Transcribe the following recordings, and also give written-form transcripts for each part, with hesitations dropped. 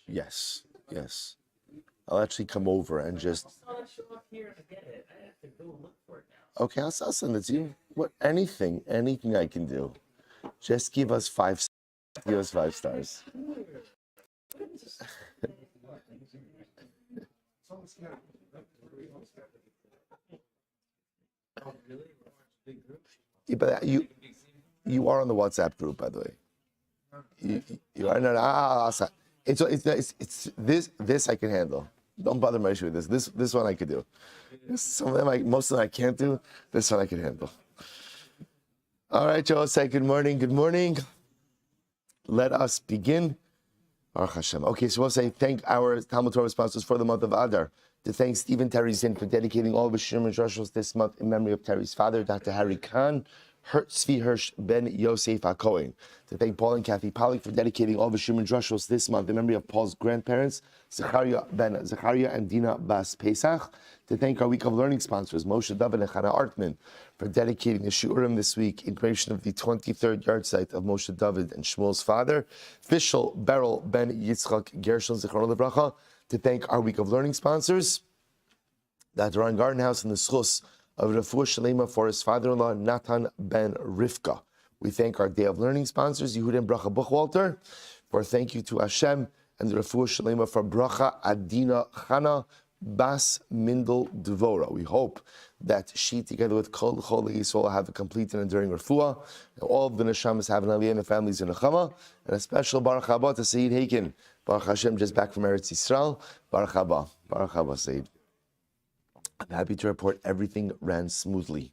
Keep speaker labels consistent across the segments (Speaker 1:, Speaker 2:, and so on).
Speaker 1: Yes, yes. I'll actually come over and just. Okay, I'll send it to you. What? Anything I can do. Just give us 5. Give us 5 stars. Yeah, but you are on the WhatsApp group, by the way. You are not. It's this I can handle. Don't bother my issue with this. This one I could do. Some of them most of them I can't do. This one I can handle. All right, Joe. Say good morning. Good morning. Let us begin. Baruch Hashem. Okay, so we'll say thank our Talmud Torah sponsors for the month of Adar. To thank Stephen Terry Zinn for dedicating all of his Shirim and Drushos this month in memory of Terry's father, Dr. Harry Kahn, Tzvi Hirsch Ben Yosef HaKohen. To thank Paul and Kathy Pollack for dedicating all of his Shirim and Drushos this month in memory of Paul's grandparents, Zechariah and Dina Bas Pesach. To thank our Week of Learning sponsors, Moshe David and Chana Artman, for dedicating the Shiurim this week in creation of the 23rd yard site of Moshe David and Shmuel's father, Fishel Beryl Ben Yitzchak Gershon Zichrono Livracha. To thank our Week of Learning sponsors, the Ron Garden House in the Schus of Refuah Shalema for his father-in-law, Natan Ben Rivka. We thank our Day of Learning sponsors, Yehuda and Bracha Buchwalter, for thank you to Hashem, and the Refuah Shalema for Bracha Adina Chana Bas Mindel Dvora. We hope that she, together with Kol Chol Yisrael, have a complete and enduring refuah. All of the neshamas have an aliyah and the families in Nechama, and a special Baruch Haba to Sayyid Haken. Baruch Hashem, just back from Eretz Yisrael. Baruch Haba. Baruch Haba, Sayyid. I'm happy to report everything ran smoothly.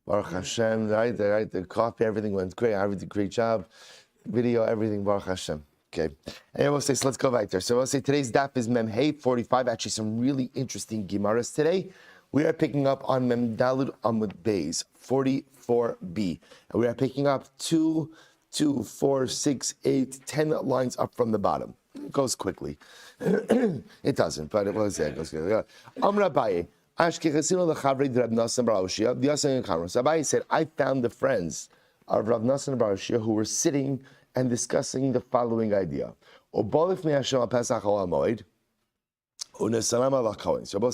Speaker 1: Baruch Hashem, right? The copy, everything went great. I did a great job. Video, everything, Baruch Hashem. Okay. And we'll say, so let's go back there. So we'll say today's daf is Mem Hey 45. Actually, some really interesting Gemaras today. We are picking up on Mem Dalud Amud Beis 44b. And we are picking up 2, 4, 6, 8, 10 lines up from the bottom. It goes quickly. It doesn't, but it was there. It goes quickly. Amr Abaye. Abaye said, I found the friends of Rav Nassan Bar Ushia who were sitting and discussing the following idea. So both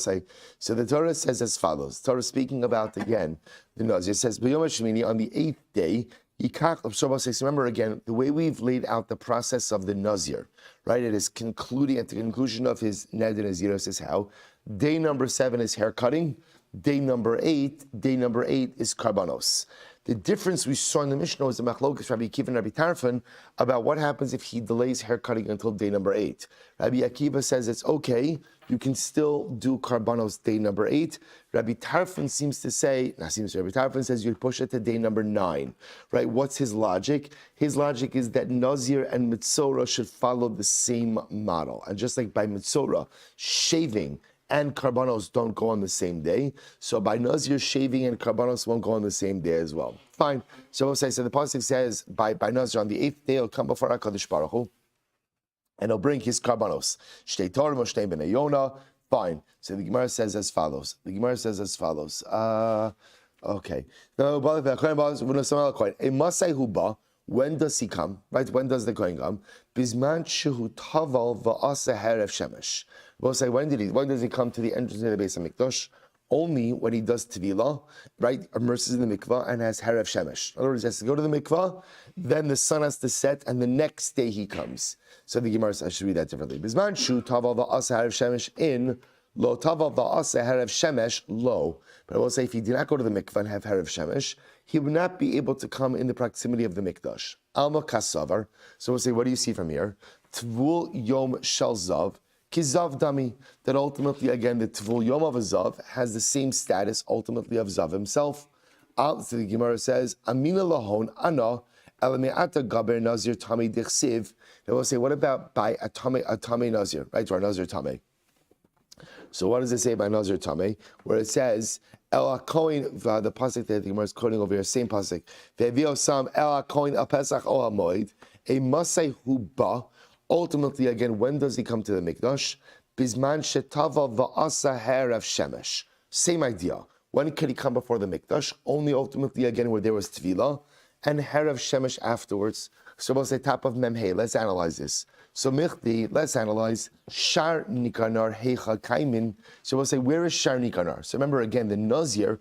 Speaker 1: say, so the Torah says as follows. Torah speaking about again the Nazir says, on the 8th day, remember again, the way we've laid out the process of the Nazir, right? It is concluding at the conclusion of his Ned and Nazir says how. Day number 7 is hair cutting. Day number 8 is karbanos. The difference we saw in the Mishnah was the Machlokas Rabbi Akiva and Rabbi Tarfon about what happens if he delays hair cutting until day number 8. Rabbi Akiva says it's okay, you can still do karbanos day number 8. Rabbi Tarfon Rabbi Tarfon says you push it to day number 9. Right? What's his logic? His logic is that Nazir and Mitzorah should follow the same model. And just like by Mitzorah, shaving and karbanos don't go on the same day. So by Nazir, shaving and karbanos won't go on the same day as well. Fine. So we'll say, so the pasuk says, by Nazir, on the 8th day, he'll come before HaKadosh Baruch Hu, and he'll bring his karbanos. Shtei Torah, Shtei Bnei Yonah. Fine. So the Gemara says as follows. Okay. When does he come? Right? When does the Kohen come? Bisman shehu taval va'asa herav shemesh. We'll say, when does he come to the entrance of the Beis HaMikdash? Only when he does tevilah, right? Immerses in the mikvah and has herav shemesh. In other words, he has to go to the mikvah, then the sun has to set, and the next day he comes. So the Gemara says, I should read that differently. Bisman shehu taval va'asa herav shemesh in lo taval va'asa herav shemesh lo. But I will say, if he did not go to the mikvah and have herav shemesh, he would not be able to come in the proximity of the mikdash. Alma kasavar. So we'll say, what do you see from here? Tvul yom shel zav. Kizav dami, that ultimately, again, the Tvul Yom of a Zav has the same status, ultimately, of Zav himself. So the Gemara says, Amina lahon ana, elameata gaber Nazir tame dichsiv. They will say, what about by a tame Nazir, right, or a Nazir tame? So what does it say by Nazir tame? Where it says, El HaKohen, the pasuk that the Gemara is quoting over here, same pasuk, Ve'evio sam El HaKohen al Pesach o HaMoed, a masay huba. Ultimately, again, when does he come to the Mikdash? Bisman shetava va'asa herav shemesh. Same idea. When could he come before the Mikdash? Only ultimately, again, where there was Tevilah, and Herav Shemesh afterwards. So we'll say top of Memhe. Let's analyze this. So Michdi, let's analyze Shar Nikanar Heicha Kaimin. So we'll say, where is Shar Nikanar? So remember again, the Nazir,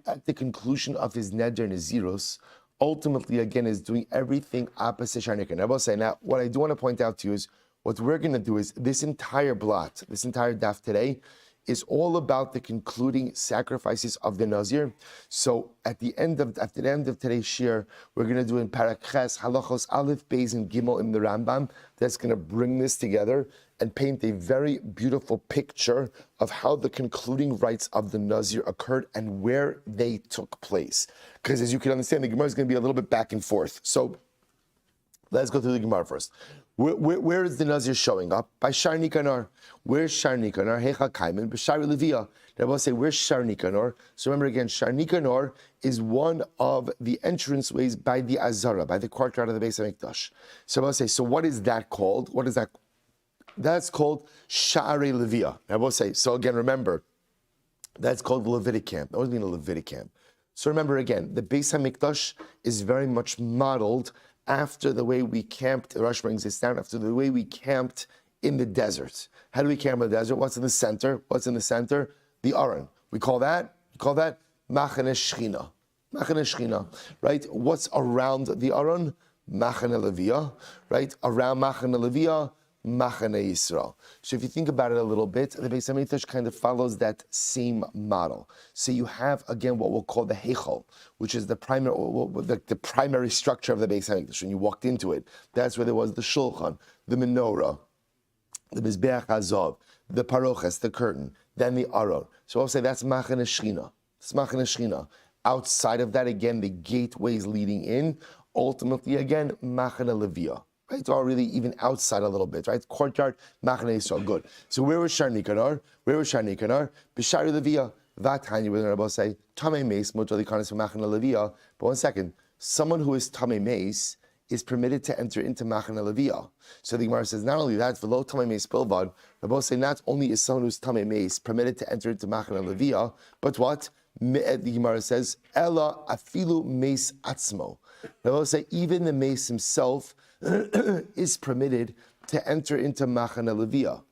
Speaker 1: at the conclusion of his Neder Naziros, ultimately again is doing everything opposite Shar Nikanar. I will say now, what I do want to point out to you is, what we're going to do is this entire blot, this entire daf today, is all about the concluding sacrifices of the Nazir. So at the end of today's shir, we're going to do in Parak Ches, Halachos Aleph, Beis, and Gimel in the Rambam. That's going to bring this together and paint a very beautiful picture of how the concluding rites of the Nazir occurred and where they took place. Because as you can understand, the Gemara is going to be a little bit back and forth. So let's go through the Gemara first. Where is the Nazir showing up? By Shar Nikanar. Where's Shar Nikanar? Hecha Kaiman. B'Shar Levia. Now we'll say, where's Shar Nikanar? So remember again, Shar Nikanar is one of the entranceways by the Azara, by the courtyard of the Beis HaMikdash. So we'll say, so what is that called? What is that? That's called Sha'arei Levia. Now we'll say, so again, remember, that's called the Levitic camp. That was being a Levitic camp. So remember again, the Beis HaMikdash is very much modeled after the way we camped. Rush brings this down, after the way we camped in the desert. How do we camp in the desert? What's in the center? What's in the center? The Aron. We call that Machane Shechina. Machane Shechina, right? What's around the Aron? Machane Levia, right? Around Machane Levia, Machane Yisrael. So if you think about it a little bit, the Beis HaMikdash kind of follows that same model. So you have, again, what we'll call the Heichal, which is the primary structure of the Beis HaMikdash. When you walked into it, that's where there was the Shulchan, the Menorah, the Mizbeach Hazav, the Paroches, the curtain, then the Aron. So I'll say that's Machane Shechina. It's Machane Shechina. Outside of that, again, the gateways leading in, ultimately, again, Machane Levia. Right, or really even outside a little bit, right? Courtyard, Machane Yisrael, good. So where was Shar Nikanar? B'Shar Levia, Vatanya, we're going to say, Tamei Meis, Mutar Likanis for Machane Levia. But 1 second, someone who is Tamei Meis is permitted to enter into Machane Levia. So the Gemara says, not only that, V'lo Tamei Meis Bilvad, Rabbi say, not only is someone who's Tamei Meis permitted to enter into Machane Levia, but what? The Gemara says, Ella Afilu Meis Atzmo. Rabbi say, even the Meis himself is permitted to enter into Machane Levia.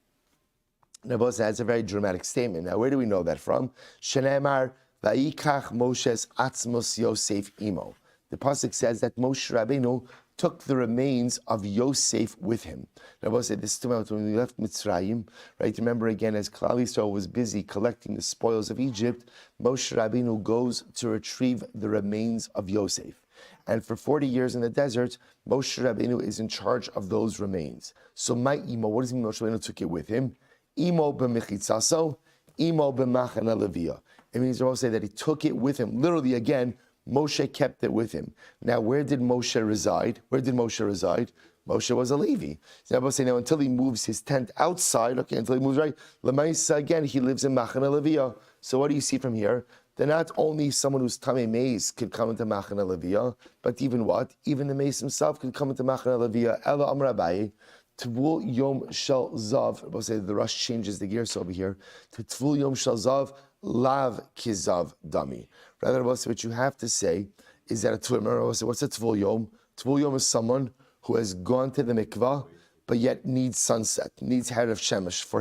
Speaker 1: Now, that's a very dramatic statement. Now, where do we know that from? Shenemar va'ikach Moshe's atzmos Yosef imo. The pasuk says that Moshe Rabbeinu took the remains of Yosef with him. Now, said this is about when we left Mitzrayim, right? Remember again, as Klal Yisrael was busy collecting the spoils of Egypt, Moshe Rabbeinu goes to retrieve the remains of Yosef. And for 40 years in the desert, Moshe Rabbeinu is in charge of those remains. So my imo, what does it mean Moshe Rabbeinu took it with him? Imo b'mechitzaso, imo b'machane levia. It means to say that he took it with him. Literally, again, Moshe kept it with him. Now, where did Moshe reside? Moshe was a Levi. So I say now until he moves his tent outside, until he moves right, Lamaisa again, he lives in Machane Levia. So what do you see from here? That not only someone who's Tamei Meis could come into Machane Levia, but even what? Even the Meis himself could come into Machane Levia. Ela Amar Abaye, Tvul Yom Shel Zav. We'll say the Rush changes the gears over here to Tvul Yom Shel Zav, Lav Kizav Dami. Rather, what you have to say is that a Tvul. What's a Tvul Yom? Tvul Yom is someone who has gone to the mikvah, but yet needs sunset, needs Herav Shemesh for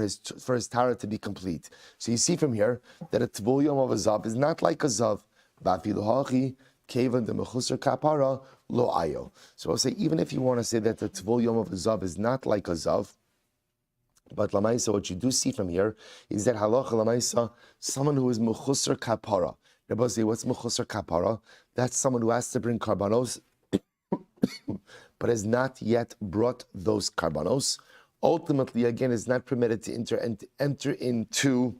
Speaker 1: his Tara to be complete. So you see from here that a Tvul Yom of a Zav is not like a Zav. So I'll say, even if you want to say that the Tvul Yom of a Zav is not like a Zav, but Lamaisa, what you do see from here is that halacha Lamaisa, someone who is Mechusar Kapara. Rabbi say, what's Mechusar Kapara? That's someone who has to bring karbanos, but has not yet brought those karbanos. Ultimately, again, is not permitted to enter into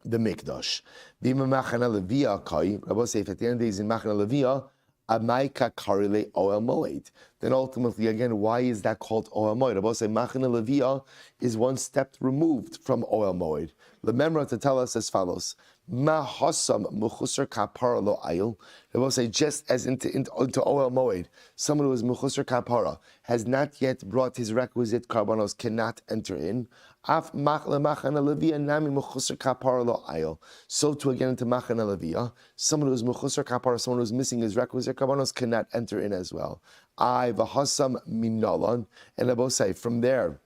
Speaker 1: the mikdash. Rabbi say, if at the end of the day he's in Machane Levia, Amaika Karile Oel Moed. Then ultimately, again, why is that called Oel Moed? Rabbi say, Machane Levia is one step removed from Oel Moed. Remember to tell us as follows. Ma hasam muchusar kapara lo ayil. They will say, just as into Oel Moed, someone who is muchusar kapara has not yet brought his requisite karbanos, cannot enter in. So to again into Machana Leviyah, someone who's Mechusar Kapara, someone who's missing his requisite Karbanos cannot enter in as well. V'hasam Minalan, and Abba say from there.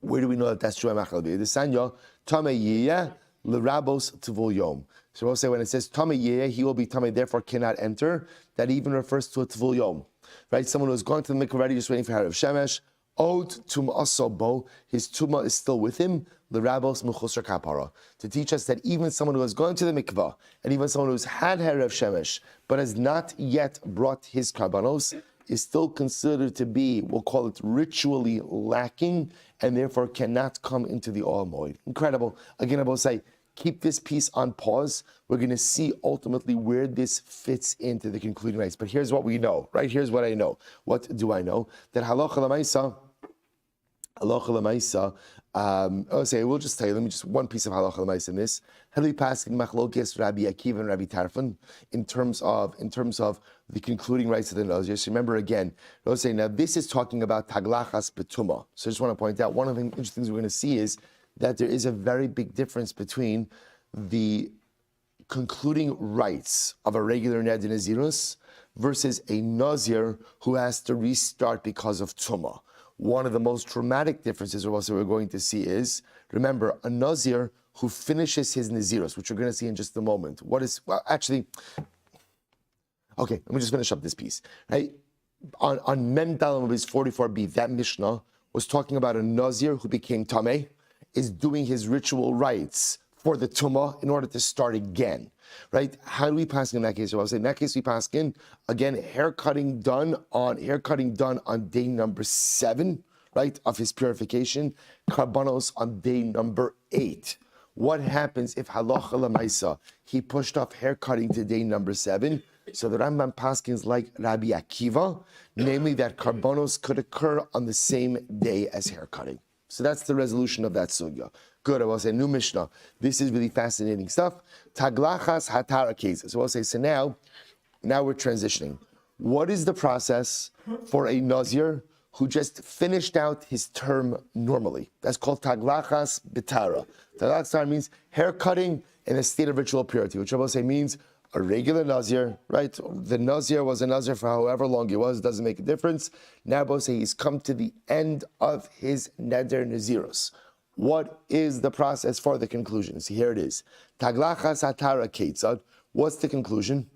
Speaker 1: Where do we know that that's true? The Sanya Tamei L'Rabos Tivul Yom. So we'll say when it says Tamei he will be Tamei, therefore cannot enter. That even refers to a Tivul Yom, right? Someone who's going to the mikveh already, just waiting for Harav Shemesh. Ot Tum Asobo, his Tuma is still with him. L'Rabos Mechusar Kapara, to teach us that even someone who has gone to the mikveh and even someone who's had Harav Shemesh but has not yet brought his karbanos is still considered to be, we'll call it ritually lacking, and therefore cannot come into the Oel Moed. Incredible. Again, I will say, keep this piece on pause. We're going to see ultimately where this fits into the concluding rites. But here's what we know, right? Here's what I know. What do I know? That halacha l'maisa, we'll just tell you, let me just one piece of halacha l'maisa in this. How do we pass in machlokes Rabbi Akiva and Rabbi Tarfon in terms of the concluding rites of the Nazir? So remember again, now this is talking about taglachas betuma. So I just want to point out, one of the interesting things we're going to see is that there is a very big difference between the concluding rites of a regular neder nazirus versus a Nazir who has to restart because of tumah. One of the most dramatic differences we're going to see is, remember, a Nazir who finishes his Nazirus, which we're going to see in just a moment. Okay, let me just finish up this piece. Right? On Mem Dalam 44b, that Mishnah was talking about a Nazir who became Tameh, is doing his ritual rites for the Tumah in order to start again. Right? How do we pass in that case? So I'll say in that case we pass in again haircutting done on day number 7, right, of his purification. Karbanos on day number 8. What happens if halacha l'maisa he pushed off haircutting to day number 7? So the Rambam paskins like Rabbi Akiva, namely that karbanos could occur on the same day as haircutting. So that's the resolution of that sugya. Good, I will say new Mishnah. This is really fascinating stuff. Taglachas hatara cases. So I'll say, so now we're transitioning. What is the process for a Nazir who just finished out his term normally? That's called taglachas bitara. Taglachas means hair cutting in a state of ritual purity, which I will say means a regular Nazir, right? The Nazir was a Nazir for however long he was, doesn't make a difference. Now I will say he's come to the end of his neder nazirus. What is the process for the conclusion? See, here it is. Taglachas hatara ketzad. What's the conclusion?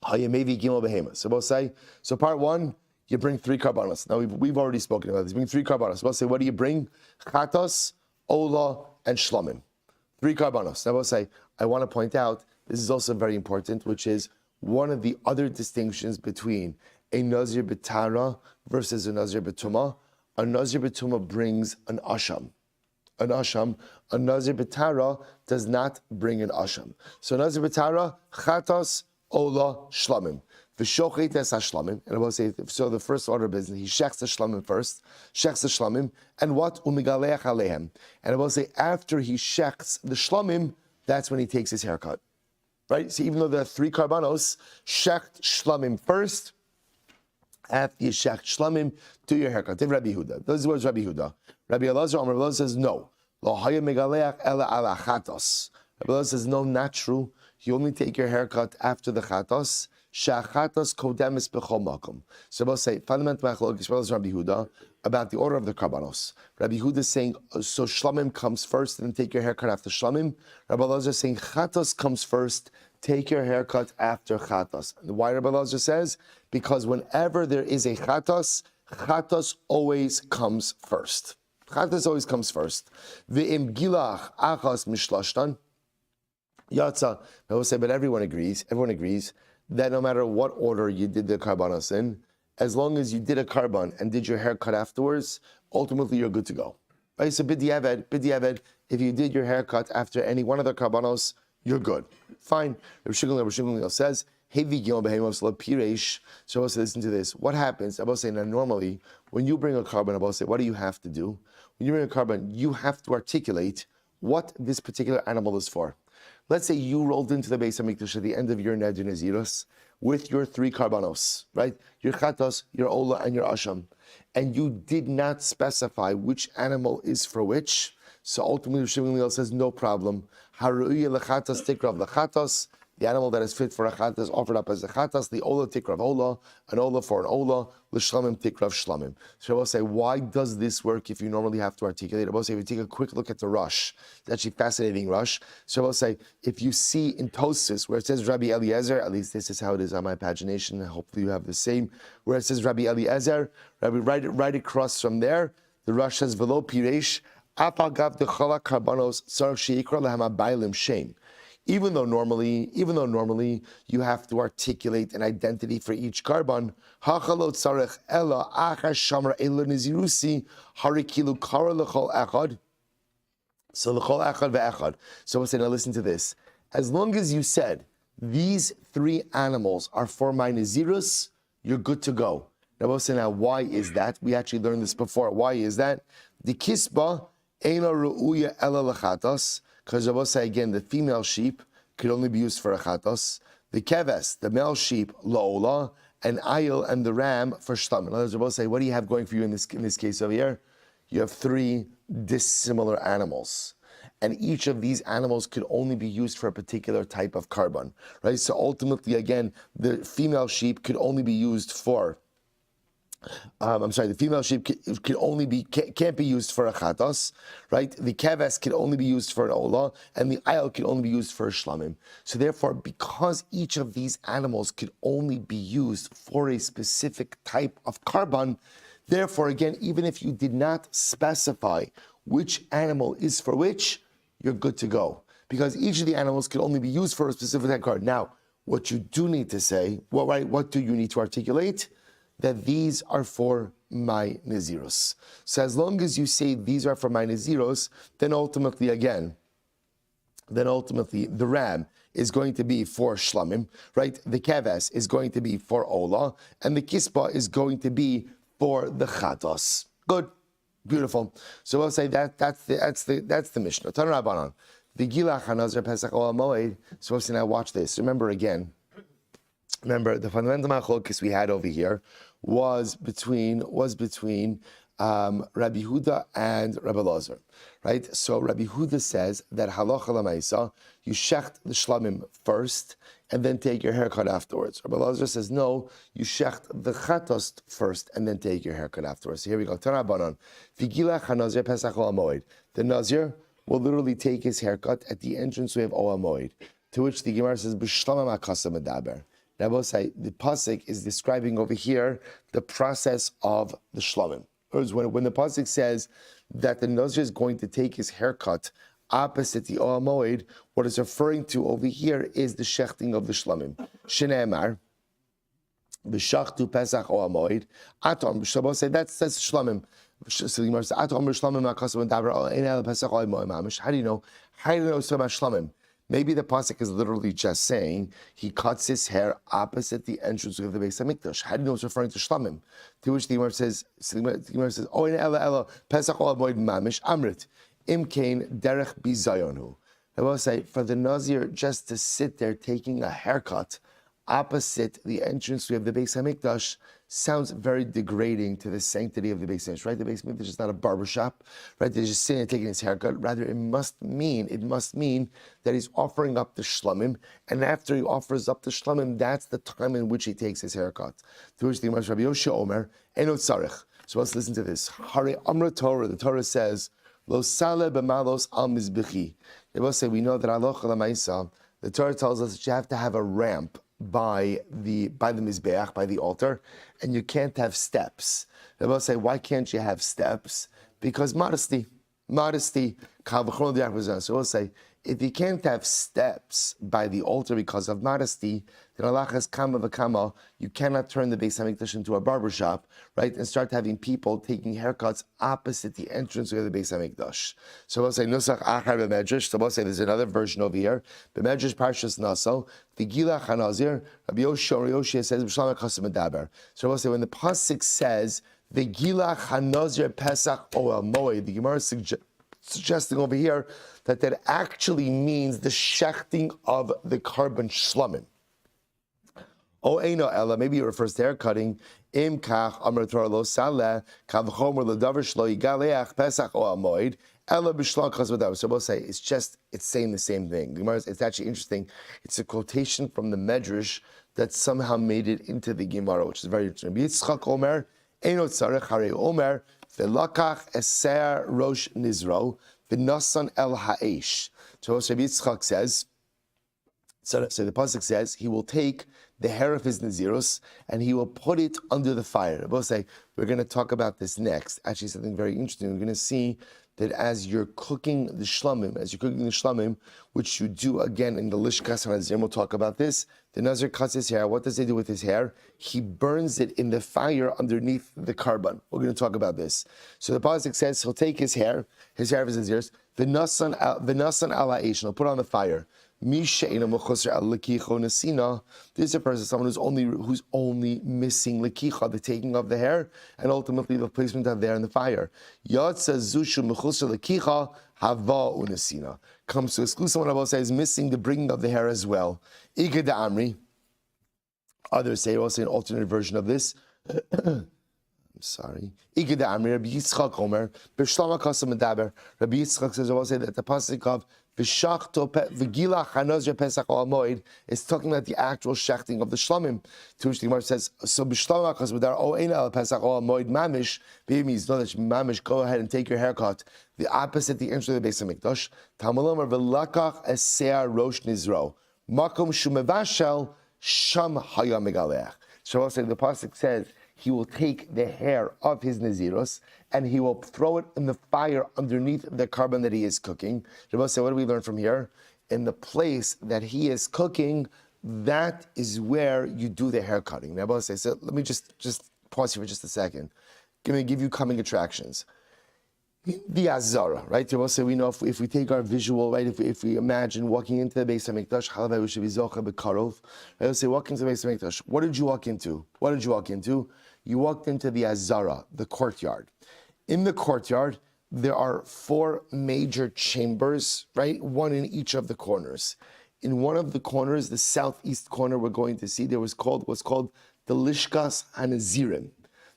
Speaker 1: Hayamevi gimel behema. So we'll say, so part 1, you bring 3 karbanos. Now we've already spoken about this. You bring 3 karbanos. We'll say, what do you bring? Chatos, ola, and shlamim. 3 karbanos. Now we'll say, I want to point out, this is also very important, which is one of the other distinctions between a Nazir b'tara versus a Nazir b'tumah. A Nazir b'tumah brings an asham. A Nazir b'tara does not bring an asham. So Nazir b'tara, chatos, ola, shlamim. V'shochet es hashlamim. And I will say, so the first order of business, he shechs the shlamim first, and what? Umigaleach alehem. And I will say, after he shechs the shlamim, that's when he takes his haircut. Right? So even though there are 3 karbanos, shecht shlamim first, after you shecht shlamim, do your haircut. Take Rabbi Yehuda. Those words Rabbi Yehuda. Rabbi Elazar says no. Lo haya megaleach ela ala chatos. Rabbi Elazar says no, not true. You only take your haircut after the chatos. Shachatos kodemis b'chol makom. So we'll say fundamental machlokes as well as Rabbi Yehuda about the order of the karbanos. Rabbi Yehuda is saying so shlamim comes first, and then take your haircut after shlamim. Rabbi Elazar is saying chatos comes first, take your haircut after chatos. And why Rabbi Elazar says? Because whenever there is a chatos always comes first. Chatos always comes first. Ve'im gilach achas mishlashtan yatsa. I will say, but everyone agrees that no matter what order you did the karbanos in, as long as you did a karban and did your haircut afterwards, ultimately you're good to go. Right? So b'diavad, if you did your haircut after any one of the karbanos, you're good. Fine. Rabbi Shmuel says, so also listen to this. What happens? I will say now normally, when you bring a karban, I will say, what do you have to do? When you bring a karban, you have to articulate what this particular animal is for. let's say you rolled into the Beis Hamikdash at the end of your Neder Nazirus with your 3 karbanos, right? Your chatos, your ola, and your asham. And you did not specify which animal is for which. So ultimately, Shimon Gamliel says, no problem. Haruya lechatas tikrav lechatas. The animal that is fit for a chatas is offered up as a chatas. The ola tikrav ola, an ola for an ola. L'shlamim tikrav shlamim. So I will say, why does this work if you normally have to articulate? I will say, if you take a quick look at the Rush, it's actually fascinating Rush. So I will say, if you see in Tosfos where it says Rabbi Eliezer, at least this is how it is on my pagination. Hopefully you have the same. Where it says Rabbi Eliezer, right across from there, the Rush says velo piresh. Even though normally you have to articulate an identity for each carbon, so we'll say, now listen to this. As long as you said these 3 animals are for my Nazirus, you're good to go. Now we'll say, now why is that? We actually learned this before. Why is that? The kisba eina ru'uya ela lechatos, because I will say again, the female sheep could only be used for a chatos. The keves, the male sheep, la'ola, and ayil and the ram for shlam. In other words, I will say, what do you have going for you in this case over here? You have 3 dissimilar animals. And each of these animals could only be used for a particular type of carbon, right? So ultimately, again, the female sheep could only be used for the female sheep can't be used for a chatos, right? The keves can only be used for an ola, and the ayil can only be used for a shlamim. So therefore, because each of these animals could only be used for a specific type of carbon, therefore, again, even if you did not specify which animal is for which, you're good to go. Because each of the animals can only be used for a specific type of carbon. Now, what you do need to say, what do you need to articulate? That these are for my Nazirus. So as long as you say these are for my Nazirus, then ultimately the ram is going to be for shlamim, right? The keves is going to be for ola, and the kispa is going to be for the chatos. Good, beautiful. So we'll say that's the Mishnah. Tan Rabbanan, the gilach hanazir pesach ola moed. So we'll say, now watch this. Remember the fundamental machlokes we had over here was between Rabbi Huda and Rabbi Lazar, right? So Rabbi Huda says that halacha lamaisa, you shecht the shlamim first and then take your haircut afterwards. Rabbi Lazar says no, you shecht the chatos first and then take your haircut afterwards. So here we go. Tanabanan, vigila chanazir pesach ol hamoed. The Nazir will literally take his haircut at the entrance way of ol hamoed, to which the Gemara says b'shlamim akasa medaber. Now, I will say the pasuk is describing over here the process of the shlamim. When the pasuk says that the Nazir is going to take his haircut opposite the Oel Moed, what it's referring to over here is the shechting of the shlamim. Shneimar, b'shachtu pesach Oel Moed, atom. Shabbos say that's shlamim. So the Gemara says atom b'shlamim akasam davar ein el pesach Oel Moed mamish. How do you know? How do you know so about shlamim? Maybe the pasuk is literally just saying he cuts his hair opposite the entrance of the Beis Hamikdash. How do you know it's referring to shlamim? To which the Gemara says, "Oh, in ella pesach ol moed mamish amrit imkain derech bizayonu." I will say for the Nazir just to sit there taking a haircut opposite the entrance of the Beis Hamikdash sounds very degrading to the sanctity of the Beis Hamikdash, right? The Beis Hamikdash is not a barbershop, right? They're just sitting and taking his haircut. Rather, it must mean that he's offering up the shlamim, and after he offers up the shlamim, that's the time in which he takes his haircut. To which the Rabbi Yosha Omer, Eno tzarech. So let's listen to this. Hare Amra Torah, the Torah says, Lo sale b'malos al mizbechi. They will say, we know that alocha l'maisa, the Torah tells us that you have to have a ramp by the mizbeach, by the altar, and you can't have steps. They will say, why can't you have steps? Because modesty. So we'll say, if you can't have steps by the altar because of modesty, then alachas kama v'kama, you cannot turn the Beis Hamikdash into a barbershop, right, and start having people taking haircuts opposite the entrance of the Beis Hamikdash. So we'll say nusach achar b'medrash. So we'll say there's another version over here. B'medrash parshas naso v'gila chanazir. Rabbi Yoshia says b'shlam akasim medaber. So we'll say when the pasuk says v'gila chanazir pesach oel moed, the Gemara suggesting over here that actually means the shechting of the carbon shlamim. Oh, Eino Ella, maybe it refers to hair cutting. Im kach amar Torah lo saleh kav chomer ledavar shlo yigaleach pesach o amoid ella b'shlan chaz v'davar. So we'll say it's saying the same thing. It's actually interesting. It's a quotation from the Medrash that somehow made it into the Gemara, which is very interesting. Yitzchak Omer Eino tzarech harei Omer v'lakach eser rosh nizro v'nasan el ha'esh. So Rabbi Yitzchak says. So the pasuk says he will take the hair of his nazirus and he will put it under the fire. We'll say we're going to talk about this next. Actually, something very interesting. We're going to see that as you're cooking the shlamim, which you do again in the lishkas hanazir, we'll talk about this. The nazir cuts his hair. What does he do with his hair? He burns it in the fire underneath the carbon. We're going to talk about this. So the pasuk says he'll take his hair of his nazirus, the nasan ala eish, and he'll put it on the fire. This is a person, someone who's only missing lekicha, the taking of the hair, and ultimately the placement of the hair in the fire. Comes to exclude someone about says missing the bringing of the hair as well. Others say also an alternate version of this. I'm sorry. Rabbi Yitzchak Omer, Rabbi Yitzchak says, I will say that the pasuk of is talking about the actual shechting of the shlamim. To which the Gemara says, so b'shlamah because with our o'ena pesach or moed mamish, means know that mamish, go ahead and take your haircut. The opposite, the entry of the Beis Hamikdash. Tamalom v'lakach eser rosh nizro makom shumevashel sham hayam megaleach. So I'll say the pasuk says he will take the hair of his naziros and he will throw it in the fire underneath the carbon that he is cooking. Rabbi say, what do we learn from here? In the place that he is cooking, that is where you do the hair cutting. Rabbi say, so let me just pause here for just a second. Let me give you coming attractions. The Azara, right? Rabbi say, we know if we take our visual, right? If we imagine walking into the Beis Hamikdash, halavai we should be zocha bekarov. Rabbi say, walking into the Beis Hamikdash. What did you walk into? You walked into the Azara, the courtyard. In the courtyard, there are 4 major chambers, right? One in each of the corners. In one of the corners, the southeast corner we're going to see, what's called the Lishkas HaNazirim.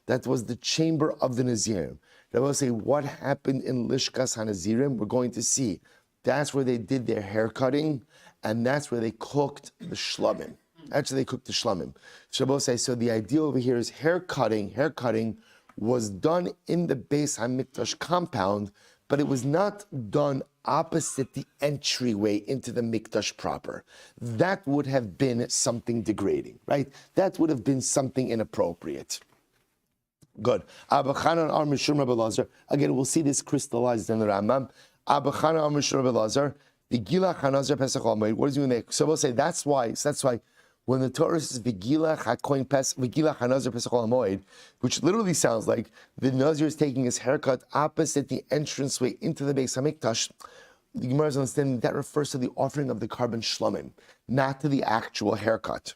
Speaker 1: That was the chamber of the Nazirim. I will say what happened in Lishkas HaNazirim, we're going to see. That's where they did their hair cutting, and that's where they cooked the shlamim. Actually, they cooked the shlamim. Shabbos says, so the idea over here is hair cutting was done in the Beis HaMikdash compound, but it was not done opposite the entryway into the Mikdash proper. That would have been something degrading, right? That would have been something inappropriate. Good. Again, we'll see this crystallized in the Rambam. What does he mean? So we'll say that's why when the Torah says Vigila HaKohen Pesach, Vigila HaNazir Pesach Ol HaMoed, which literally sounds like the Nazir is taking his haircut opposite the entranceway into the Beis HaMikdash, the Gemara is understanding that refers to the offering of the carbon shlamim, not to the actual haircut.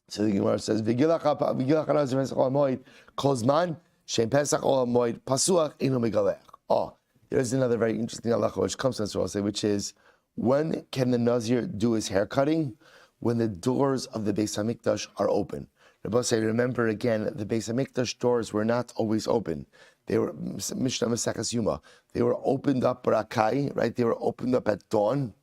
Speaker 1: So the Gemara says Vigila HaNazir Pesach Ol HaMoed Kozman Shem Pesach Ol HaMoed Pasuach Eino Megalech. Oh, there's another very interesting halacha which comes to us, which is when can the Nazir do his hair cutting? When the doors of the Beis Hamikdash are open. Rabbi say, remember again, the Beis Hamikdash doors were not always open. They were Mishnah Maseches Yuma. They were opened up barakai, right? They were opened up at dawn.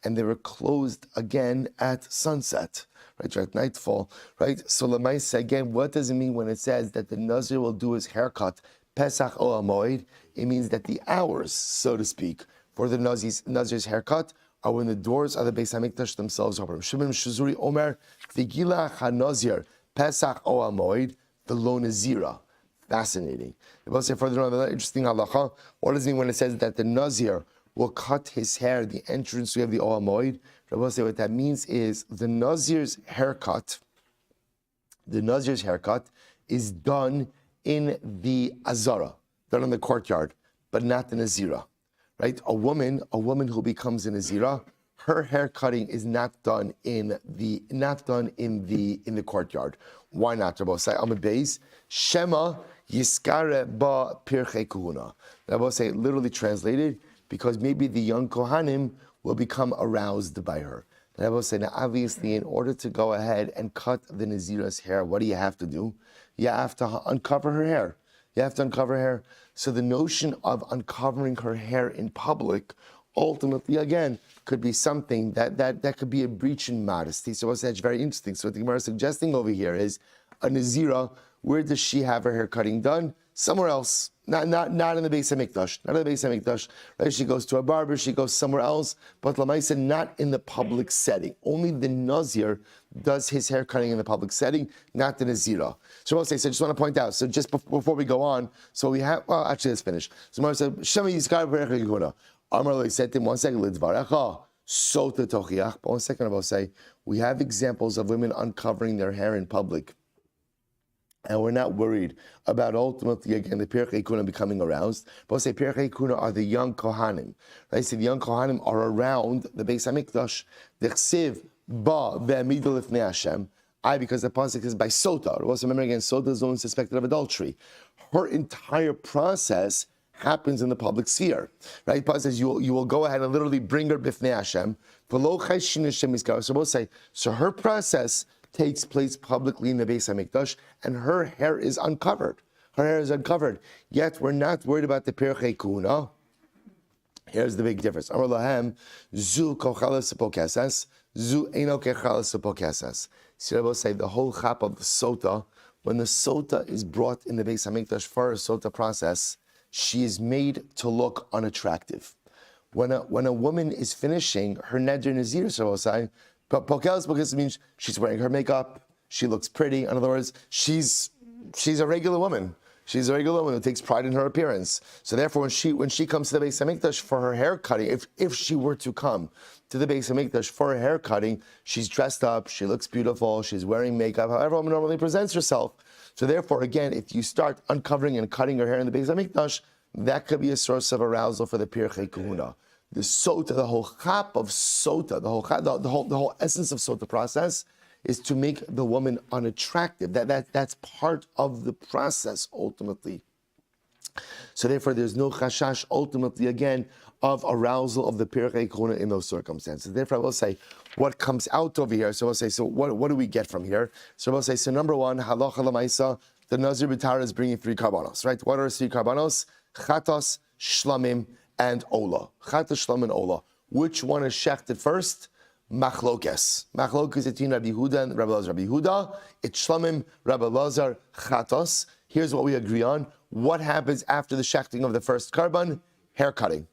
Speaker 1: And they were closed again at sunset, right? At nightfall, right? So Lamaisa again, what does it mean when it says that the Nazir will do his haircut Pesach Ol HaMoed? It means that the hours, so to speak, for the Nazir's haircut are when the doors of the Beis Hamikdash themselves open. Shimon Shuzuri Omer, Vigila HaNazir, Pesach Ol HaMoed, the Lo Nazira. Fascinating. If I say further on, another interesting halacha. What does it mean when it says that the Nazir will cut his hair, the entrance we have the Ol HaMoed? Rabbi say what that means is the Nazir's haircut is done in the Azara, done in the courtyard, but not the Nazira. Right, a woman who becomes a Nazira, her hair cutting is not done in the courtyard. Why not? Rabbi say Amud Beis Shema Yiskare Ba Pirchei Kuhuna. Rabbi say literally translated, because maybe the young Kohanim will become aroused by her. And I will say, now obviously, in order to go ahead and cut the Nazira's hair, what do you have to do? You have to uncover her hair. You have to uncover her hair. So the notion of uncovering her hair in public, ultimately, again, could be something that could be a breach in modesty. So that's very interesting. So what the Gemara is suggesting over here is a Nazira, where does she have her hair cutting done? Somewhere else. Not in the Beis HaMikdash. Not in the Beis HaMikdash. Right? She goes to a barber, she goes somewhere else, but Lamaisa, not in the public setting. Only the Nazir does his hair cutting in the public setting, not the Nazira. So I just want to point out, so just before we go on, so we have, well, actually, let's finish. So Mara said, Shema Yizkar B'Recha Yehuna. Amar said to him, 1 second, L'Dvarecha, Sota Tochiach. But 1 second, I will say, we have examples of women uncovering their hair in public. And we're not worried about ultimately, again, the Pirchei Kuna becoming aroused. But we'll say Pirchei Kuna are the young Kohanim. Right? So the young Kohanim are around the Beis HaMikdash. Dechsiv ba ve'amidu lifnei Hashem. Because the pasuk is by Sota. Also remember again, Sota is the one suspected of adultery. Her entire process happens in the public sphere. Right? Pasuk says you will go ahead and literally bring her bifnei Hashem. So we'll say, so her process takes place publicly in the Beis HaMikdash, and her hair is uncovered. Her hair is uncovered. Yet we're not worried about the Pirchei Kuna. Here's the big difference. Amar lahem, zu kochalas pokesas, zu eno kechalas pokesas. So I will say the whole chap of the sota, when the sota is brought in the Beis HaMikdash for a sota process, she is made to look unattractive. When a woman is finishing her neder nazir, so I will say, but pokelas means she's wearing her makeup, she looks pretty. In other words, she's a regular woman. She's a regular woman who takes pride in her appearance. So therefore, when she comes to the Beis HaMikdash for her hair cutting, if she were to come to the Beis HaMikdash for her hair cutting, she's dressed up, she looks beautiful, she's wearing makeup, however a woman normally presents herself. So therefore, again, if you start uncovering and cutting her hair in the Beis HaMikdash, that could be a source of arousal for the Pirchei Kahuna. The sota, the whole chap of sota, the whole essence of sota process is to make the woman unattractive. That's part of the process ultimately. So therefore, there's no chashash ultimately again of arousal of the pirchei kuna in those circumstances. Therefore, I will say what comes out over here. So I'll say, so what do we get from here? So I'll say, so number one, halacha lamaisa, the Nazir B'Tara is bringing 3 karbanos, right? What are 3 karbanos? Chatos, shlamim, and ola. Chatos, shlamim, and ola. Which one is shechted first? Machlokes. Machlokes between Rabbi Yehuda and Rabbi Lazar. Rabbi Yehuda, it's shlamim, Rabbi Lazar, chatos. Here's what we agree on. What happens after the shechting of the first karban? Hair cutting.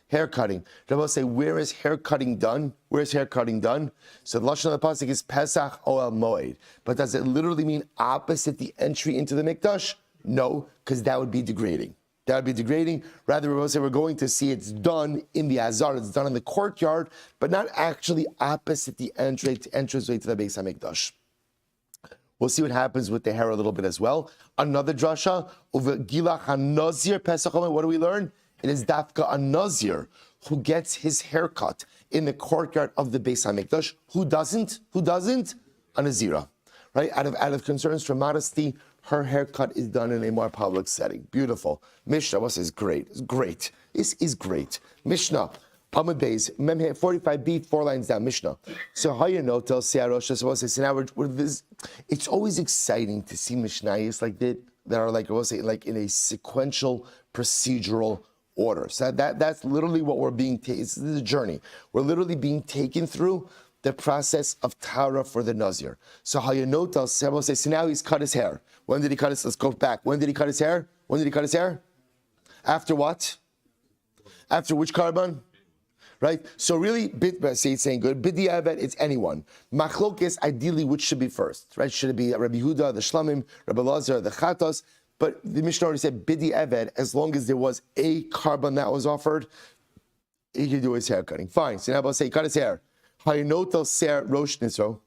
Speaker 1: Hair cutting. Rabbi will say, where is hair cutting done? Where is hair cutting done? So the lashon of the pasuk is Pesach Oel Moed. But does it literally mean opposite the entry into the mikdash? No, because that would be degrading. That would be degrading. Rather, we will say we're going to see it's done in the azar, it's done in the courtyard, but not actually opposite the entranceway to the Beis HaMikdash. We'll see what happens with the hair a little bit as well. Another drasha, over Gilach HaNazir Pesach. What do we learn? It is Dafka a Nazir who gets his haircut in the courtyard of the Beis HaMikdash. Who doesn't? Who doesn't? A Nazira. Right? Out of concerns for modesty, her haircut is done in a more public setting. Beautiful. Mishnah, what says great? It's great. This is great. Mishnah, Amud Beis, 45b, 4 lines down, Mishnah. So how you know, tell Searosh, so now we're this, it's always exciting to see Mishnayos like that are like, I will say, like in a sequential, procedural order. So that's literally what we're being taken, this is a journey. We're literally being taken through the process of Tara for the Nazir. So how you know, tell Searosh, say, so now he's cut his hair. When did he cut his, let's go back. When did he cut his hair? When did he cut his hair? After what? After which karban? Right? So really, say it's saying good. B'diavad, it's anyone. Machlokes, ideally, which should be first? Right? Should it be Rabbi Yehuda, the Shlamim, Rabbi Lazar, the Chatos? But the Mishnah already said b'diavad, as long as there was a karban that was offered, he could do his hair cutting. Fine. So now I'll say he cut his hair. Haynotel ser rosh nisro.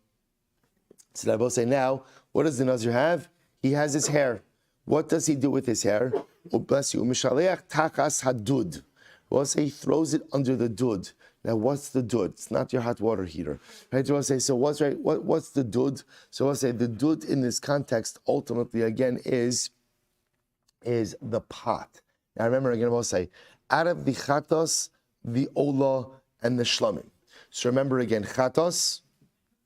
Speaker 1: So now I'll say now, what does the Nazir have? He has his hair. What does he do with his hair? Oh, bless you. Mishaleach takas hadud. We'll say he throws it under the dud. Now, what's the dud? It's not your hot water heater, right? So we'll say, so what's right? What's the dud? So we'll say the dud in this context ultimately again is the pot. Now remember again, we'll say out of the chatos the Ola, and the Shlamim. So remember again, Chatos,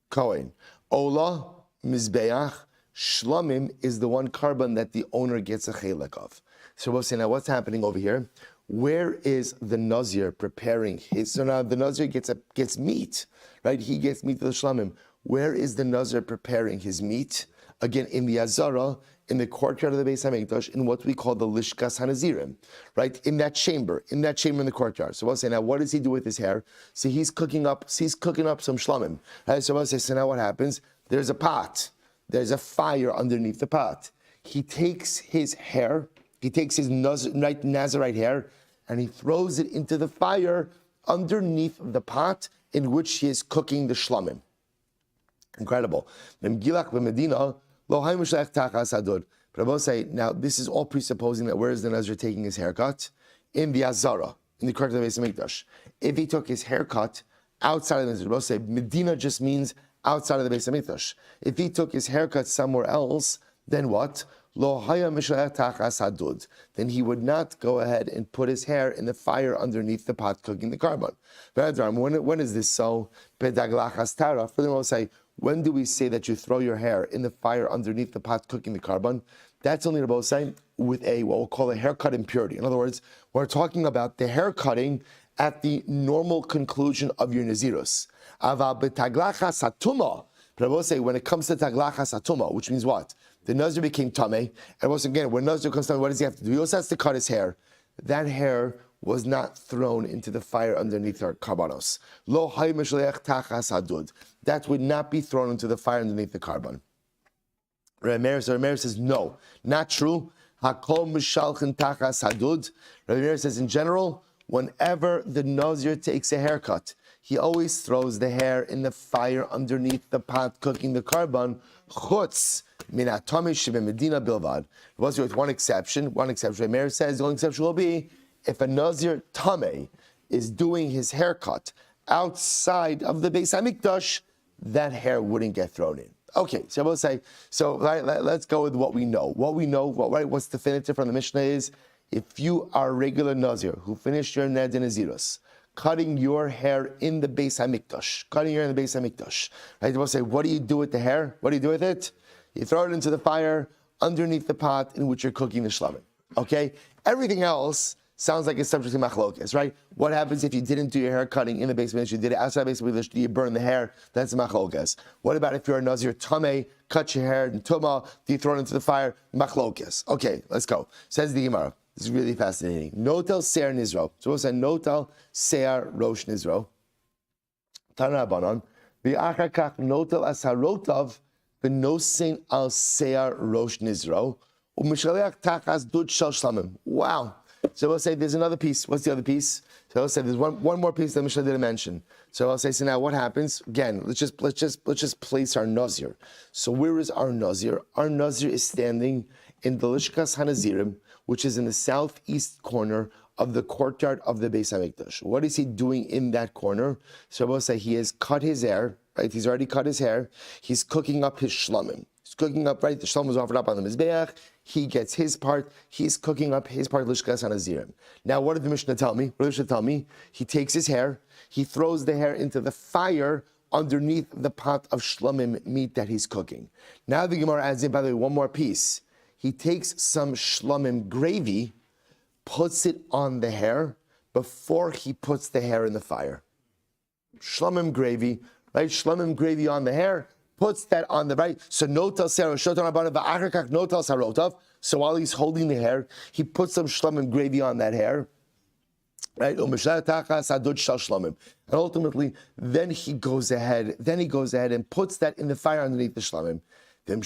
Speaker 1: Kohen. Ola, Mizbeach. Shlamim is the one carbon that the owner gets a chelek of. So we'll say, now what's happening over here? Where is the Nazir preparing his? So now the Nazir gets meat, right? He gets meat to the Shlamim. Where is the Nazir preparing his meat? Again, in the Azara, in the courtyard of the Beis HaMikdash, in what we call the Lishkas HaNazirim, right? In that chamber in the courtyard. So we'll say, now what does he do with his hair? So he's cooking up some Shlamim. Right? So we'll say, so now what happens? There's a pot. There's a fire underneath the pot. He takes his hair, he takes his Nazirite hair, and he throws it into the fire underneath the pot in which he is cooking the Shlamim. Incredible. But I will say, now this is all presupposing that where is the Nazir taking his haircut? In the Azara, in the courtyard of the Beis HaMikdash. If he took his haircut outside of the Nazir, I will say Medina just means outside of the Beis HaMikdash. If he took his haircut somewhere else, then what? Then he would not go ahead and put his hair in the fire underneath the pot cooking the carbon. When is this so? Furthermore, we'll say, when do we say that you throw your hair in the fire underneath the pot cooking the carbon? That's only about saying with a what we'll call a haircut impurity. In other words, we're talking about the hair cutting at the normal conclusion of your Nazirus. But I will say, when it comes to taglachas atuma, which means what? The Nazir became tamei, and once again, when Nazir comes tamei, what does he have to do? He also has to cut his hair. That hair was not thrown into the fire underneath our karbanos. Lo hay mishleach tachas hadud. That would not be thrown into the fire underneath the carbon. Rabbi Meir says, no, not true. Hakol mishalchen tachas hadud. Rabbi Meir says, in general, whenever the Nazir takes a haircut, he always throws the hair in the fire underneath the pot cooking the carbon. Chutz min atomish medina bilvad. With one exception. Rabbi Meir says the only exception will be if a Nazir Tameh is doing his haircut outside of the Beis HaMikdash, that hair wouldn't get thrown in. Okay, so I will say, let's go with what we know. What's definitive from the Mishnah is, if you are a regular Nazir who finished your Neder Nazirus, cutting your hair in the Beis HaMikdash, right? I will say, what do you do with the hair? What do you do with it? You throw it into the fire underneath the pot in which you're cooking the shlamim. Okay? Everything else sounds like it's subject to machlokes, right? What happens if you didn't do your hair cutting in the Beis HaMikdash, you did it outside the Beis HaMikdash, do you burn the hair? That's machlokes. What about if you're a Nazir Tameh, cut your hair in Tumah, do you throw it into the fire? Machlokes. Okay, let's go. Says the Gemara. This is really fascinating. Notel Seir Nizro. So we'll say Notel Seir Rosh Nizro. Tana Banon. V'achakach Notel Asharotav V'nosin Al Seir Rosh Nizro. U'mishaleach Tachas Dud Shal Shlamim. Wow. So we'll say there's another piece. What's the other piece? So I'll say there's one more piece that Mishnah didn't mention. So I'll say, so now what happens? Again, let's just place our Nazir. So where is our Nazir? Our Nazir is standing in the Lishkas HaNazirim, which is in the southeast corner of the courtyard of the Beis HaMikdash. What is he doing in that corner? So we'll say he has cut his hair, right? He's already cut his hair. He's cooking up his shlamim. He's cooking up, right? The shlamim was offered up on the Mizbeach. He gets his part. He's cooking up his part, Lishkas HaNazirim. Now, what did the Mishnah tell me? What did the Mishnah tell me? He takes his hair. He throws the hair into the fire underneath the pot of shlamim meat that he's cooking. Now the Gemara adds in, by the way, one more piece. He takes some shlamim gravy, puts it on the hair before he puts the hair in the fire. Shlamim gravy, right? Shlamim gravy on the hair, puts that on the right. So notal sarotav. So while he's holding the hair, he puts some shlamim gravy on that hair. Right? And ultimately, then he goes ahead and puts that in the fire underneath the shlamim. Then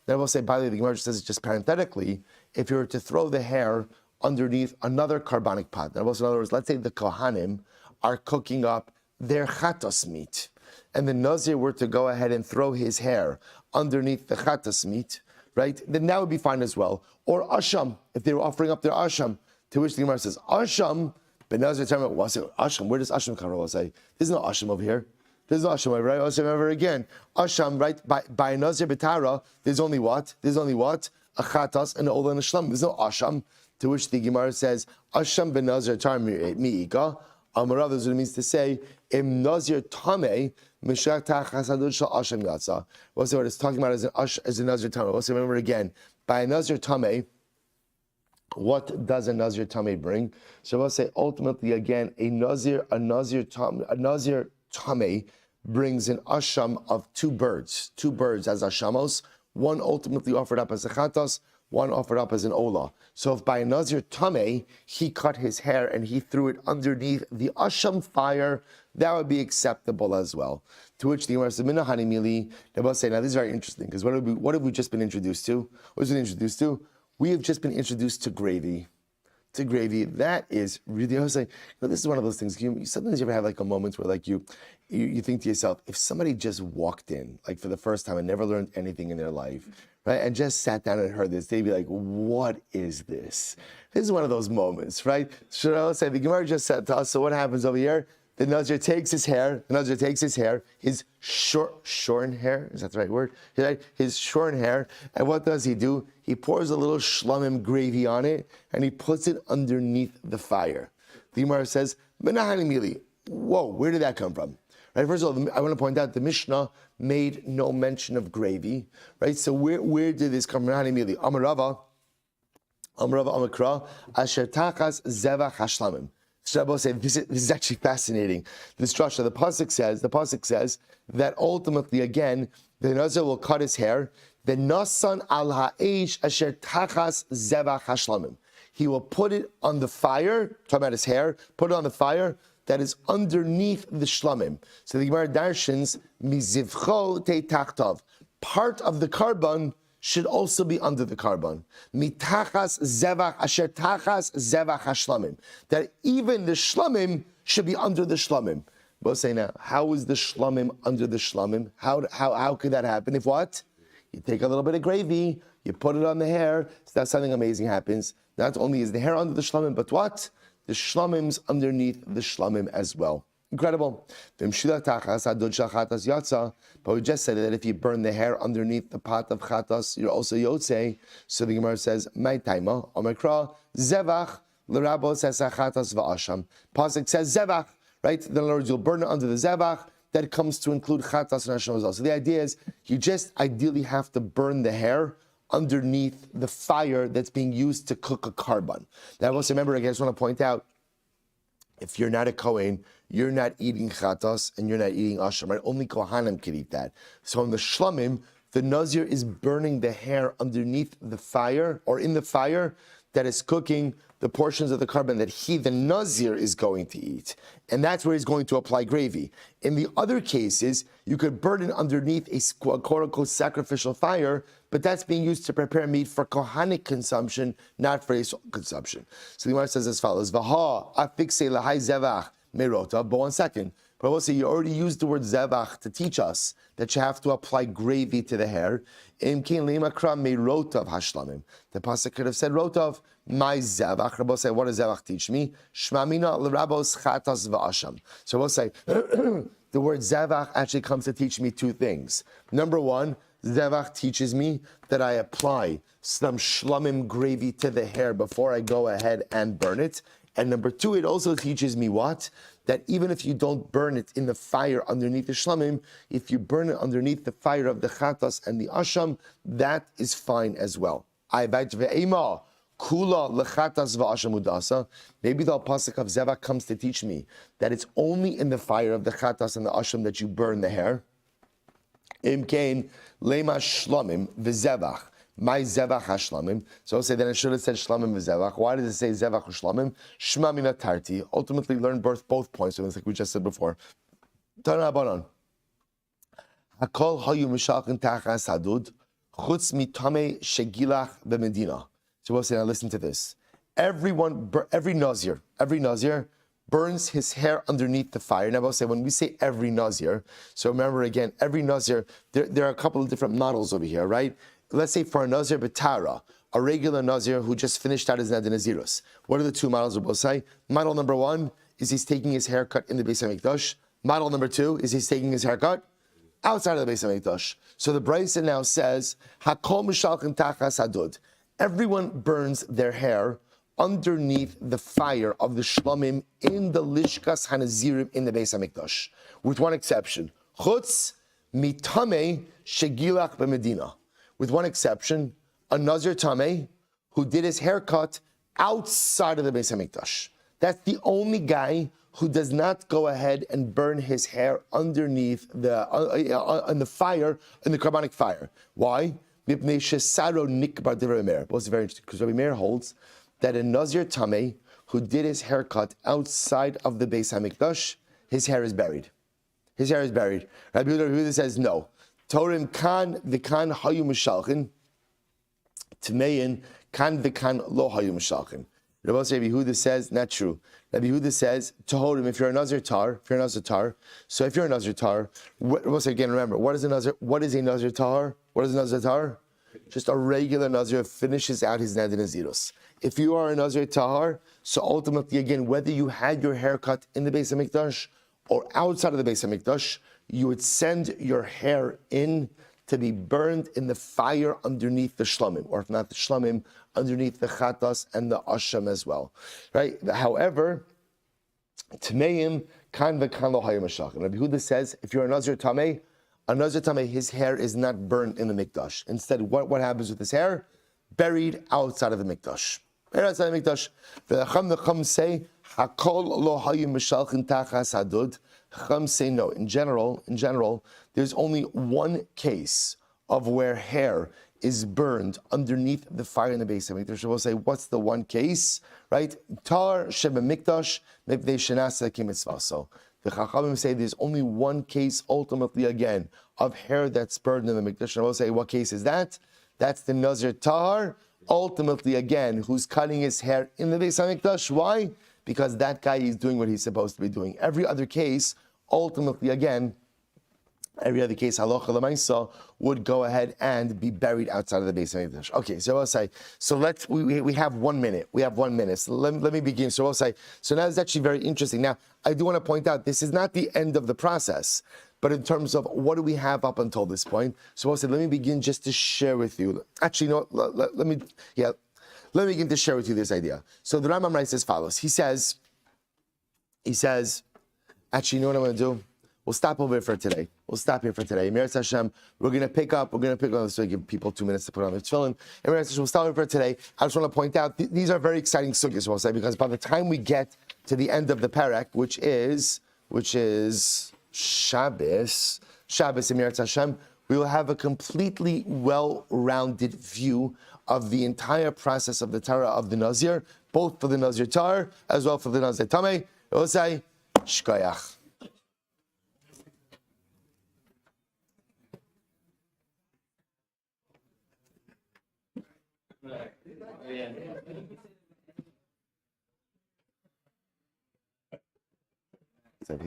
Speaker 1: I will say, by the way, the Gemara says it just parenthetically, if you were to throw the hair underneath another carbonic pot. In other words, let's say the Kohanim are cooking up their chatos meat, and the Nazir were to go ahead and throw his hair underneath the chatos meat, right? Then that would be fine as well. Or asham, if they were offering up their asham, to which the Gemara says, asham, but Nazir tell me, what's it? Asham, where does asham come from? I'll say, there's no asham over here. There's no asham over, right? Also remember again, asham, right? By Nazir B'tara, there's only what? A chatas and an ola and a shlam. There's no asham. To which the Gemara says, Asham ben Nazir tar mi'ika. Amarav, this is what it means to say, Im Nazir tameh, mishach tachas hadud shal Asham yatsa. What's what it's talking about as a Nazir tameh? Let's remember again. By a Nazir tameh, what does a Nazir tameh bring? So we'll say ultimately again, a Nazir tameh brings an asham of two birds as ashamos, one ultimately offered up as a chatas, one offered up as an olah. So if by a Nazir tameh, he cut his hair and he threw it underneath the asham fire, that would be acceptable as well. To which the Gemara says, Mina hanimili, they both say, now this is very interesting, because what have we just been introduced to? What have we been introduced to? We have just been introduced to gravy. That is really, I was saying, this is one of those things, sometimes you ever have like a moment where like you think to yourself, if somebody just walked in, like for the first time and never learned anything in their life, right, and just sat down and heard this, they'd be like, what is this? This is one of those moments, right? Should I say, the Gemara just said to us, so what happens over here? The Nazir takes his hair, his shorn hair, is that the right word? His shorn hair, and what does he do? He pours a little shlamim gravy on it, and he puts it underneath the fire. The Gemara says, whoa, where did that come from? Right, first of all, I want to point out the Mishnah made no mention of gravy, right? So where did this come from? Amarava, Amakra, Asher Tachas Zevach Hashlamim. Shabbat say this is actually fascinating. The structure, the pasuk says that ultimately, again, the Nazir will cut his hair. The nasan al ha'esh asher tachas zevach hashlamim. He will put it on the fire. Talking about his hair, put it on the fire that is underneath the shlamim. So the Gemara darshins mizivcho te tachtav. Part of the carbon should also be under the carbon. Mitachas zevach asher tachas zevach hashlamim. That even the shlamim should be under the shlamim. We'll say now, how is the shlamim under the shlamim? How could that happen? If what? You take a little bit of gravy, you put it on the hair, so that something amazing happens. Not only is the hair under the shlamim, but what? The shlamim's underneath the shlamim as well. Incredible. But we just said that if you burn the hair underneath the pot of chatas, you're also yotzei. So the Gemara says, "My taima omekra zevach l'rabos esachatas va'asham." Pasuk says zevach, right? In other words, you'll burn it under the zevach. That comes to include chatas and asham as well. So the idea is, you just ideally have to burn the hair underneath the fire that's being used to cook a carbon. Now, also remember again, I just want to point out, if you're not a Kohen, you're not eating chatas and you're not eating asham, right? Only Kohanim can eat that. So in the shlamim, the Nazir is burning the hair underneath the fire, or in the fire that is cooking the portions of the carbon that the Nazir, is going to eat. And that's where he's going to apply gravy. In the other cases, you could burn it underneath a quote-unquote sacrificial fire, but that's being used to prepare meat for Kohanic consumption, not for Yisrael consumption. So the Gemara says as follows, Vaha afikse lahai zevach merota. But 1 second. But I will say, you already used the word zevach to teach us that you have to apply gravy to the hair. Im kin limakra merotov hashlamim. The pasuk could have said rotov, my zevach. Rabbi say, what does zevach teach me? Shmamina l'rabos chatas va'asham. So we'll say, the word zevach actually comes to teach me two things. Number one, zevach teaches me that I apply some shlamim gravy to the hair before I go ahead and burn it. And number two, it also teaches me what? That even if you don't burn it in the fire underneath the shlamim, if you burn it underneath the fire of the chatas and the asham, that is fine as well. Maybe the pasuk of zevach comes to teach me that it's only in the fire of the chatas and the asham that you burn the hair. Imkain lema shlamim v'zevach. My zevach hashlamim. So I'll say then I should have said shlamim v'zevach. Why does it say zevach shlamim? Shma mina tarti. Ultimately learn both points. So it's like we just said before. Tana banon. Hakol hayu mishalkin tachas hadud chutz mitame shegilach b'medina. So we'll say now listen to this. Every Nazir burns his hair underneath the fire. Now we'll say when we say every Nazir, so remember again, every Nazir, there are a couple of different models over here, right? Let's say for a Nazir B'Tara, a regular Nazir who just finished out his Nazirus. What are the two models we'll say? Model number one is he's taking his haircut in the Beis HaMikdash. Model number two is he's taking his haircut outside of the Beis HaMikdash. So the Brisa now says, Hakol Mishalkin Tachas Hadud. Everyone burns their hair underneath the fire of the Shlomim in the Lishkas Hanazirim in the Beis HaMikdash, with one exception. Chutz mitame shegilach b'medina. With one exception, a Nazir Tameh who did his haircut outside of the Beis HaMikdash. That's the only guy who does not go ahead and burn his hair underneath on the fire, in the carbonic fire. Why? Mipnei shesaro nikbar divrei Meir. Well, it's very interesting because Rabbi Meir holds that a Nazir Tameh who did his haircut outside of the Beis HaMikdash, his hair is buried. His hair is buried. Rabbi Yehuda says no. Torim kan v'kan hayu mishalchin. Tmeyin kan v'kan lo hayu mishalchin. Rabbi Yehuda says, not true. Rabbi Yehuda says, Tohorim, if you're a Nazir tar, so if you're a Nazir tar, again, remember, what is a Nazir tar? What is a Nazir tar? Just a regular Nazir finishes out his Neder Nazirus. If you are a Nazir Tahar, so ultimately, again, whether you had your haircut in the Beis HaMikdash or outside of the Beis HaMikdash, you would send your hair in to be burned in the fire underneath the Shlomim, or if not the Shlomim, underneath the Chatas and the Asham as well. Right? However, Tmeim kan v'kan lo hayim mashach. Rabbi Yehuda says, if you're a Nazir Tameh, his hair is not burned in the Mikdash. Instead, what happens with his hair? Buried outside of the Mikdash. Buried outside of the Mikdash. The Chacham say, Hakol lo hayim mashalchin tachas hadud. Chacham say no. In general, there's only one case of where hair is burned underneath the fire in the Beis HaMikdash. We'll say, what's the one case? Right? Tar sheba mikdash mipnei shenasa kimitzvaso. The Chachamim say there's only one case, ultimately, again, of hair that's burned in the Mikdash. And we'll say, what case is that? That's the Nazir Tahar, ultimately, again, who's cutting his hair in the Beis HaMikdash. Why? Because that guy is doing what he's supposed to be doing. Every other case, ultimately, again, halacha l'maisa, would go ahead and be buried outside of the Beis HaMikdash. Okay, so I'll say, we have 1 minute. We have 1 minute. So let me begin. So I'll say, so now it's actually very interesting. Now, I do want to point out, this is not the end of the process, but in terms of what do we have up until this point. So I'll say, let me begin just to share with you. Actually, no, let me begin to share with you this idea. So the Rambam writes as follows. He says, actually, you know what I'm going to do? We'll stop over here for today. Meretz Hashem, we're going to pick up on this, so I give people 2 minutes to put on their tefillin. And Meretz Hashem, we'll stop over for today. I just want to point out, these are very exciting sugyas, we'll say, because by the time we get to the end of the parak, which is Shabbos in Meretz Hashem, we will have a completely well-rounded view of the entire process of the Torah of the Nazir, both for the Nazir Tar, as well for the Nazir Tameh. We'll say, Shkoyach.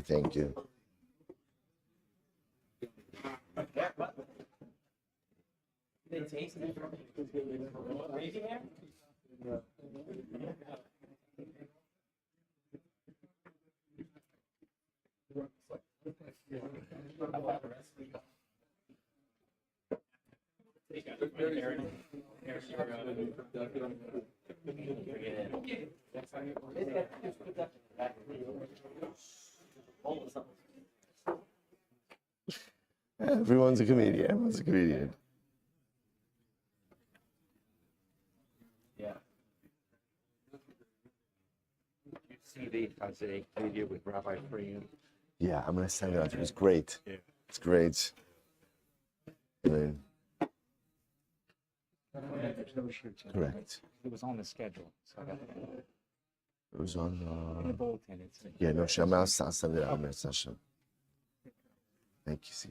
Speaker 1: Thank you. Everyone's a comedian.
Speaker 2: Yeah. You see the Chazay video with Rabbi Freeman?
Speaker 1: Yeah, I'm going to send it out to you. It's great.
Speaker 2: Yeah.
Speaker 1: It's great. I mean, correct.
Speaker 2: It was on the schedule. So I got
Speaker 1: It was on.
Speaker 2: in the bulletin.
Speaker 1: Yeah, no, I'll send it out. Thank you. See.